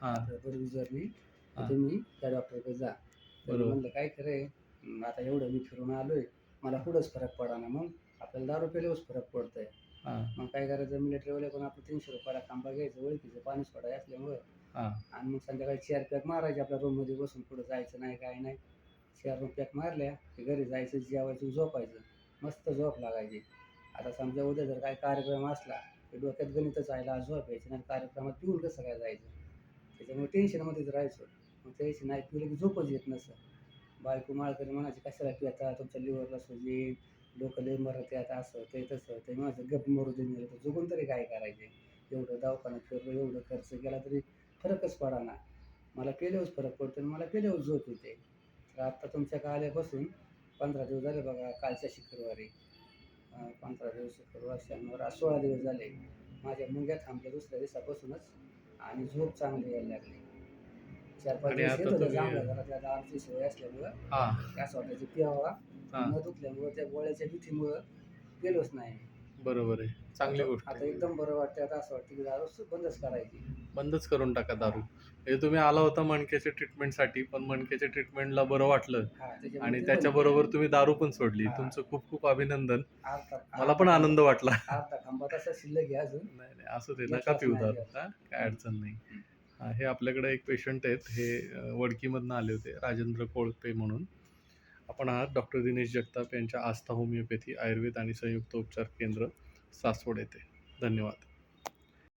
हां, बरं विचारली तर हां. तुम्ही त्या डॉक्टरकडे जा. तर मी बरोबर. म्हणलं काय खरं आहे, आता एवढं मी फिरून आलोय, मला कुठंच फरक पडेना. मग आपल्याला दारू पिल्यावरच फरक पडतोय. हां, मग काय करायचं मिलिटरीवाल्याकडून आपलं ₹300 खांबा घ्यायचा ओळखीचं पाणी सोडाय असल्यामुळं हां. आणि मग संध्याकाळी 4 पॅक मारायचे आपल्या रूममध्ये बसून, कुठं जायचं नाही, काय नाही. 4 पॅक मारल्या की घरी जायचं, जेवायचं, झोपायचं. मस्त झोप लागायची. आता समजा उद्या जर काही कार्यक्रम असला, तर डोक्यात गणितच आहे, आज झोप यायची नाही, कार्यक्रमात पिऊन कसं काय जायचं? त्याच्यामुळे टेन्शनमध्येच राहायचो. मग त्यादिवशी नाही पिलं की झोपच येत नसे. बायको माळकरी म्हणायची, "कशाला पिता? तुमच्या लिव्हरला सूज येईल, लोकं लय मरत्यात." असं होतंय, तसं होतंय. मी म्हणायचो, "गप मरू दे मेलं तर जगून तरी काय करायचे? एवढं दवाखान्यात फिरलो, एवढं खर्च केला तरी फरकच पडेना. मला पेल्यावरच फरक पडतो आणि मला पेल्यावर झोप येते." तर आत्ता तुमच्याकडे आल्यापासून 15 दिवस झाले बघा, कालच्या शुक्रवारी 15 दिवस शुक्रवार, शनिवार, आज 16 दिवस झाले. माझ्या मुंग्या थांबल्या दुसऱ्या दिवसापासूनच आणि झोप चांगली यायला लागली. 4-5 आणि दिवस आता येत होत्या तुम्ही जांभळ्या, जरा त्या दारूची सवय असल्यामुळं हां, ते असं वाटायचं प्यावा, पण हां. न दुखल्यामुळं त्या गोळ्याच्या भीतीमुळं पिलोच नाही. बरोबर आहे. चांगली आता गोष्ट आहे. आता एकदम बरं वाटतंय. आता असं वाटतं की दारू बंदच करायची. बंदच करून टाका दारू. हां, म्हणजे तुम्ही आला होता मणक्याच्या ट्रीटमेंटसाठी, पण मणक्याच्या ट्रीटमेंटला बरं वाटलं हां, त्याच्यामुळे आणि ती बंद केली. त्याच्याबरोबर तुम्ही दारू पण सोडली. हां, तुमचं खूप खूप अभिनंदन. अर्धा मला अर्धा पण खांबा आनंद वाटला. अर्धा खांबा तसा शिल्लक आहे अजून, नाही, नाही. असू दे. नका घेतलाच पिऊ नाही दारू. अजिबात. हां, काही हं, अडचण नाही. हं. हे आपल्याकडे एक पेशंट आहेत. हे वडकीमधनं आले होते. राजेंद्र कोळपे म्हणून. आपण आहात डॉक्टर दिनेश जगताप यांच्या आस्था होमिओपॅथी, आयुर्वेद आणि संयुक्त उपचार केंद्र, सासवड येथे. धन्यवाद.